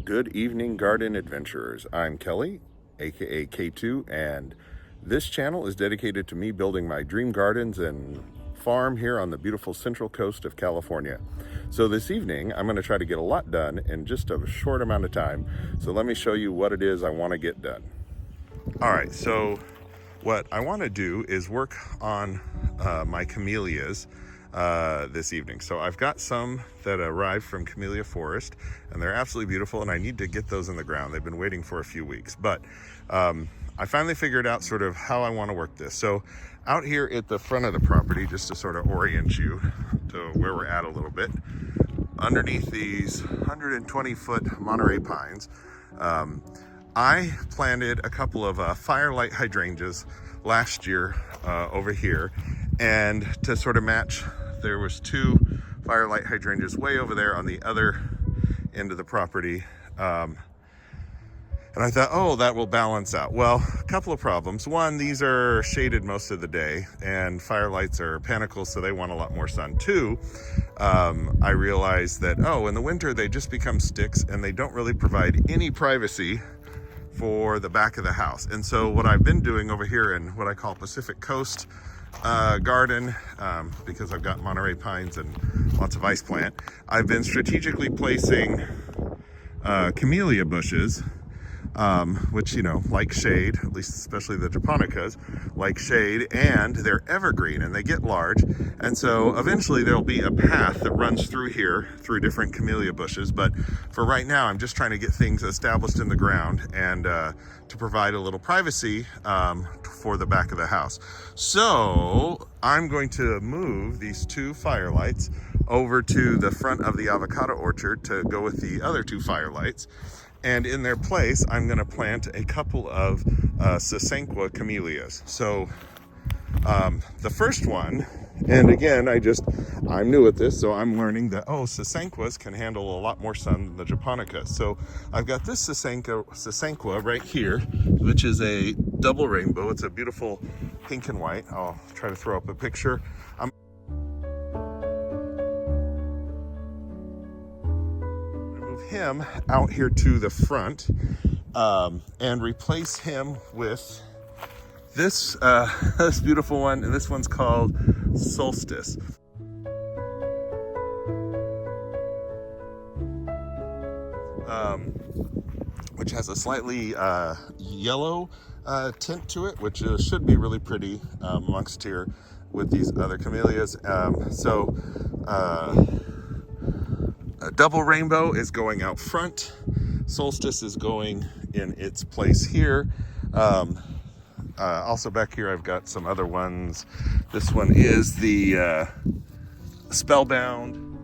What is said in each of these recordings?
Good evening, garden adventurers. I'm Kelly, aka K2, and this channel is dedicated to me building my dream gardens and farm here on the beautiful central coast of California. So this evening, I'm going to try to get a lot done in just a short amount of time. So let me show you what it is I want to get done. All right, so what I want to do is work on my camellias this evening. So I've got some that arrived from Camellia Forest, and they're absolutely beautiful, and I need to get those in the ground. They've been waiting for a few weeks, but I finally figured out sort of how I want to work this. So out here at the front of the property, just to sort of orient you to where we're at a little bit, underneath these 120-foot Monterey pines, I planted a couple of firelight hydrangeas last year over here, and to sort of match, there was two firelight hydrangeas way over there on the other end of the property, and I thought, oh, that will balance out. Well, a couple of problems. One, these are shaded most of the day, and firelights are panicles, so they want a lot more sun. Two, I realized that, in the winter they just become sticks and they don't really provide any privacy for the back of the house. And so what I've been doing over here in what I call Pacific Coast garden, because I've got Monterey pines and lots of ice plant, I've been strategically placing camellia bushes, which, like shade, at least especially the japonicas, like shade, and they're evergreen and they get large. And so eventually there'll be a path that runs through here through different camellia bushes. But for right now, I'm just trying to get things established in the ground and to provide a little privacy for the back of the house. So I'm going to move these two firelights over to the front of the avocado orchard to go with the other two firelights. And in their place, I'm going to plant a couple of Sasanqua camellias. So the first one, and again, I'm new at this, so I'm learning that, Sasanquas can handle a lot more sun than the japonicas. So I've got this Sasanqua right here, which is a double rainbow. It's a beautiful pink and white. I'll try to throw up a picture. Him out here to the front and replace him with this this beautiful one, and this one's called Solstice, which has a slightly yellow tint to it, which should be really pretty amongst here with these other camellias. A double rainbow is going out front. Solstice is going in its place here. Also back here, I've got some other ones. This one is the Spellbound.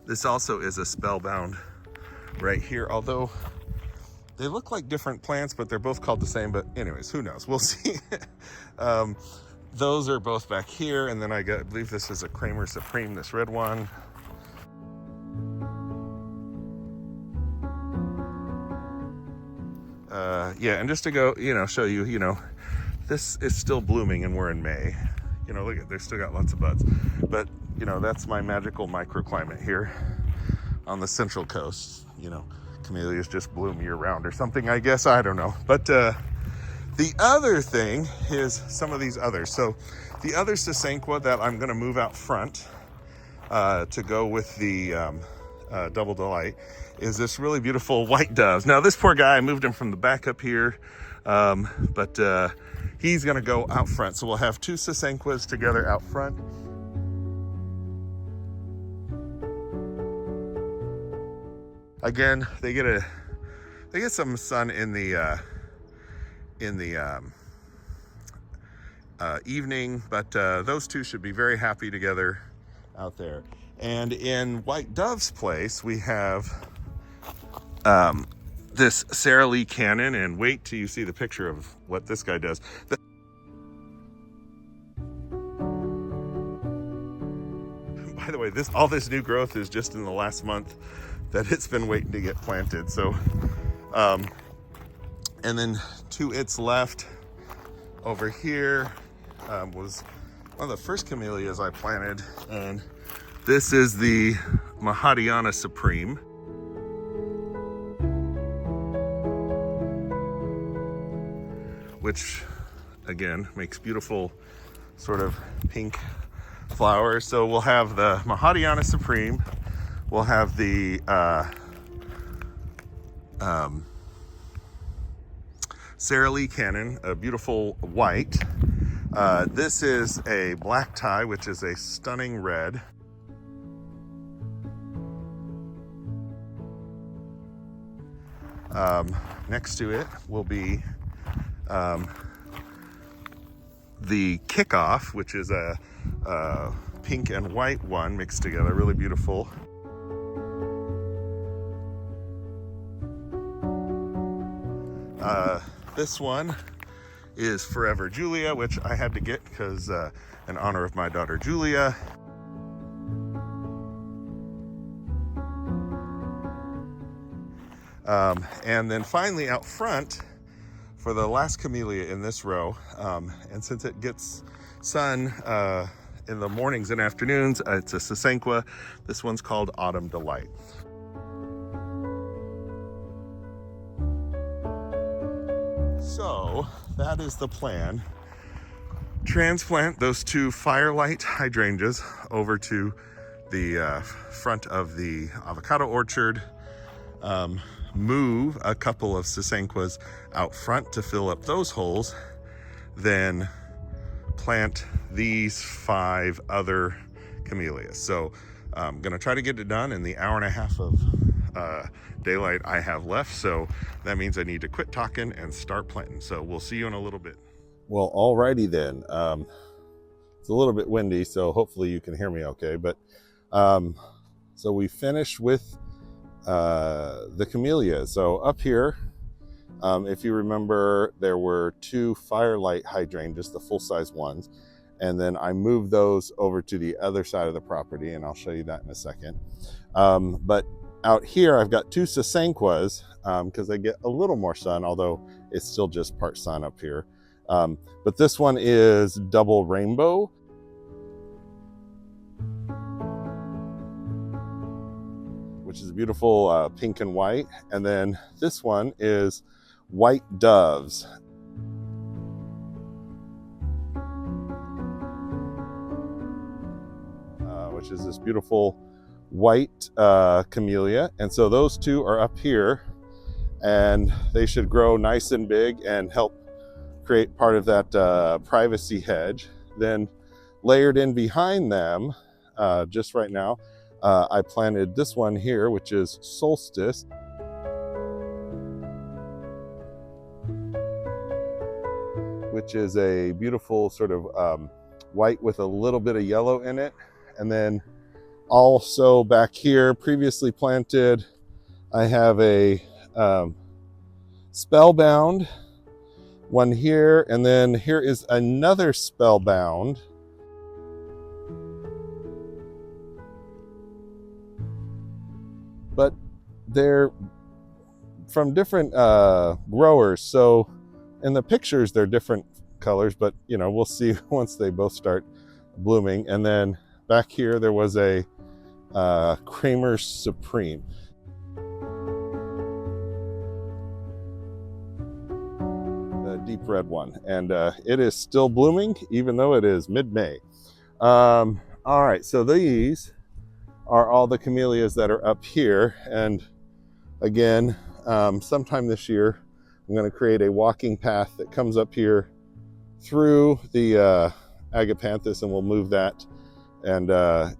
This also is a Spellbound right here, although they look like different plants, but they're both called the same. But anyways, who knows? We'll see. Those are both back here. And then I believe this is a Kramer Supreme, this red one. Yeah, and just to go, show you, this is still blooming and we're in May. Look at, they've still got lots of buds. But, that's my magical microclimate here on the Central Coast. Camellias just bloom year round or something, I guess. I don't know. But the other thing is some of these others. So the other Sasanqua that I'm going to move out front to go with the Double Delight is this really beautiful white doves. Now this poor guy, I moved him from the back up here, but he's going to go out front. So we'll have two Sasanquas together out front. Again, they get some sun in the evening, but those two should be very happy together out there. And in White Dove's place, we have this Sara Lee Cannon, and wait till you see the picture of what this guy does. By the way, all this new growth is just in the last month that it's been waiting to get planted. So, and then to its left over here was One of the first camellias I planted, and this is the Hydrangeas Supreme. Which, again, makes beautiful sort of pink flowers. So we'll have the Hydrangeas Supreme. We'll have the Sara Lee Cannon, a beautiful white. This is a black tie, which is a stunning red. Next to it will be the Kickoff, which is a pink and white one mixed together, really beautiful. This one is Forever Julia, which I had to get because in honor of my daughter Julia. And then finally out front for the last camellia in this row, and since it gets sun in the mornings and afternoons, it's a Sasanqua. This one's called Autumn Delight. So that is the plan. Transplant those two Firelight hydrangeas over to the front of the avocado orchard. Move a couple of Sasanquas out front to fill up those holes, then plant these 5 other camellias. So I'm gonna try to get it done in the hour and a half of daylight I have left. So that means I need to quit talking and start planting. So we'll see you in a little bit. Well, alrighty then. It's a little bit windy, so hopefully you can hear me okay. But so we finished with the camellias. So up here, if you remember, there were 2 Firelight hydrangeas, the full-size ones, and then I moved those over to the other side of the property, and I'll show you that in a second. But out here, I've got 2 Sasanquas because they get a little more sun, although it's still just part sun up here. But this one is Double Rainbow. Which is beautiful pink and white. And then this one is White Doves. Which is this beautiful white camellia. And so those 2 are up here, and they should grow nice and big and help create part of that privacy hedge. Then layered in behind them, just right now, I planted this one here, which is Solstice. Which is a beautiful sort of white with a little bit of yellow in it. And then also back here, previously planted, I have a Spellbound one here, and then here is another Spellbound. But they're from different growers. So in the pictures, they're different colors, but you know, we'll see once they both start blooming. And then back here, there was a Kramer Supreme. The deep red one. And it is still blooming, even though it is mid-May. All right, so these are all the camellias that are up here. And again, sometime this year, I'm going to create a walking path that comes up here through the agapanthus, and we'll move that, and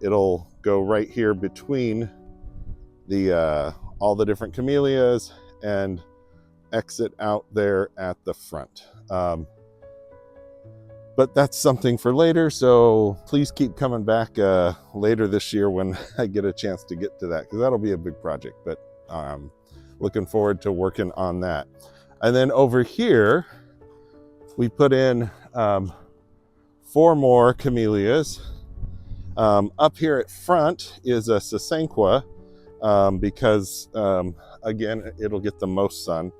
it'll go right here between the all the different camellias and exit out there at the front. But that's something for later, so please keep coming back later this year when I get a chance to get to that, because that'll be a big project, but I'm looking forward to working on that. And then over here, we put in 4 more camellias. Up here at front is a Sasanqua, because again, it'll get the most sun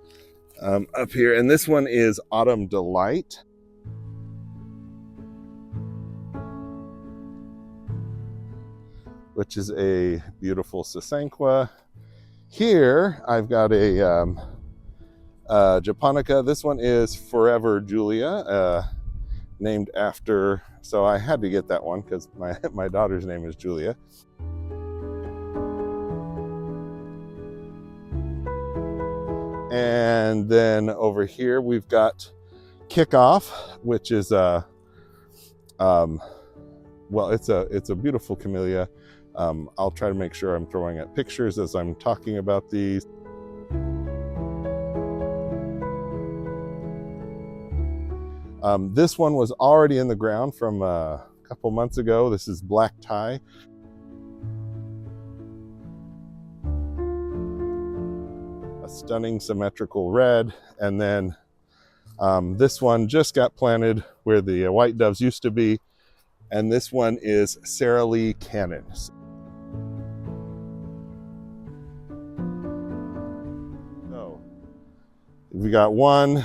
up here. And this one is Autumn Delight. which is a beautiful Sasanqua. Here, I've got a Japonica. This one is Forever Julia, named after, so I had to get that one because my daughter's name is Julia. And then over here we've got Kickoff, which is well, it's a beautiful camellia. I'll try to make sure I'm throwing up pictures as I'm talking about these. This one was already in the ground from a couple months ago. This is Black Tie. A stunning symmetrical red. And then this one just got planted where the white doves used to be. And this one is Sara Lee Cannon. So we got 1,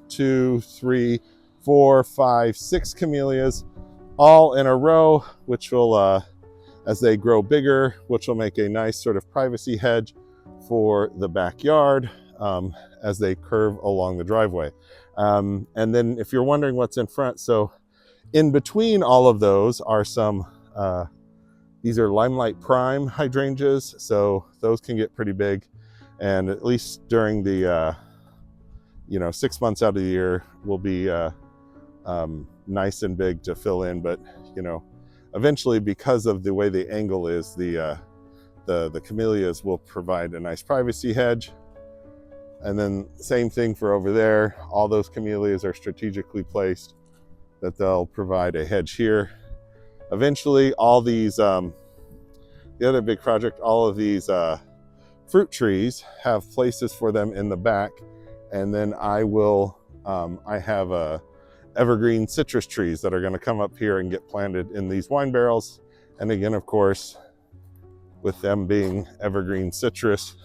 2, 3, 4, 5, 6 camellias all in a row, which will, as they grow bigger, which will make a nice sort of privacy hedge for the backyard as they curve along the driveway. And then if you're wondering what's in front, so in between all of those are some, these are Limelight Prime hydrangeas, so those can get pretty big. And at least during the, 6 months out of the year will be nice and big to fill in. But, eventually, because of the way the angle is, the camellias will provide a nice privacy hedge. And then same thing for over there. All those camellias are strategically placed that they'll provide a hedge here. Eventually, all these, the other big project, all of these fruit trees have places for them in the back. And then I will, I have evergreen citrus trees that are gonna come up here and get planted in these wine barrels. And again, of course, with them being evergreen citrus,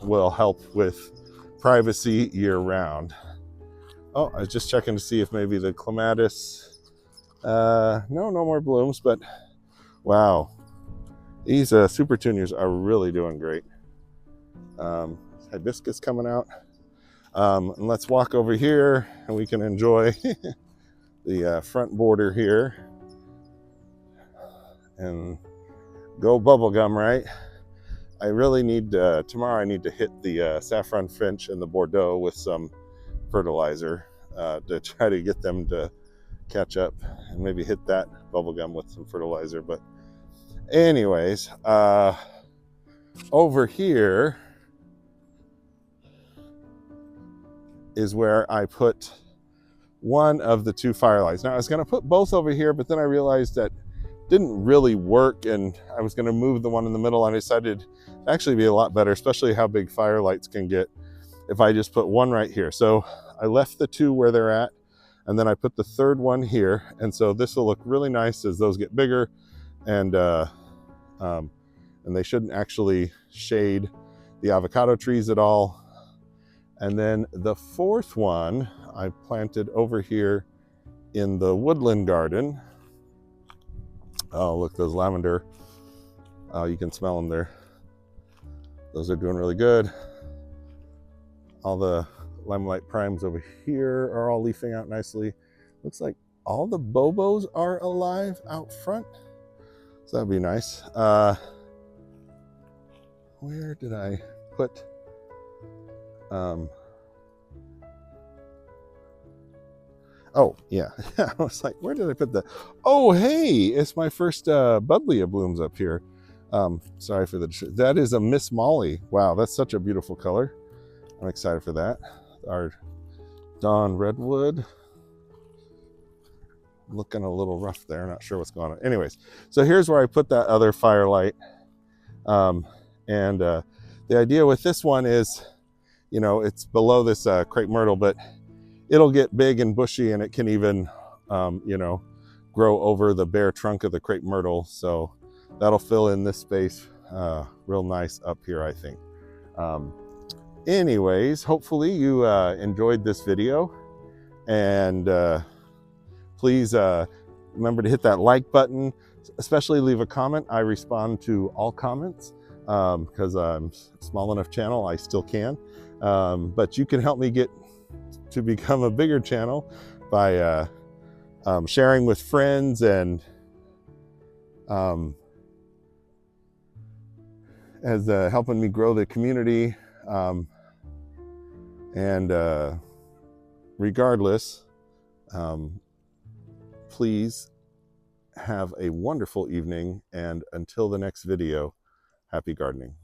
will help with privacy year round. Oh, I was just checking to see if maybe the clematis, no more blooms, but wow. These super tunias are really doing great. Hibiscus coming out. And let's walk over here and we can enjoy the front border here. And go bubblegum, right? I really need, tomorrow I need to hit the saffron finch and the Bordeaux with some fertilizer to try to get them to catch up and maybe hit that bubblegum with some fertilizer. But anyways, over here is where I put one of the 2 firelights. Now I was gonna put both over here, but then I realized that didn't really work, and I was gonna move the one in the middle, and I decided to actually be a lot better, especially how big firelights can get if I just put one right here. So I left the 2 where they're at, and then I put the 3rd one here. And so this will look really nice as those get bigger, and they shouldn't actually shade the avocado trees at all. And then the 4th one I planted over here in the woodland garden. Oh, look, those lavender. Oh, you can smell them there. Those are doing really good. All the Limelight Primes over here are all leafing out nicely. Looks like all the bobos are alive out front. So that'd be nice. Where did I put, oh yeah, I was like, where did I put the, oh hey, it's my first buddleia blooms up here. Sorry for the, that is a Miss Molly. Wow, that's such a beautiful color. I'm excited for that. Our Dawn Redwood. Looking a little rough there, not sure what's going on. Anyways, so here's where I put that other firelight. The idea with this one is, it's below this crepe myrtle, but it'll get big and bushy, and it can even, grow over the bare trunk of the crepe myrtle. So that'll fill in this space real nice up here, I think. Anyways, hopefully you enjoyed this video, and please Remember to hit that like button, especially leave a comment. I respond to all comments because I'm a small enough channel, I still can. But you can help me get to become a bigger channel by sharing with friends and as helping me grow the community. And regardless, please have a wonderful evening, and until the next video, happy gardening.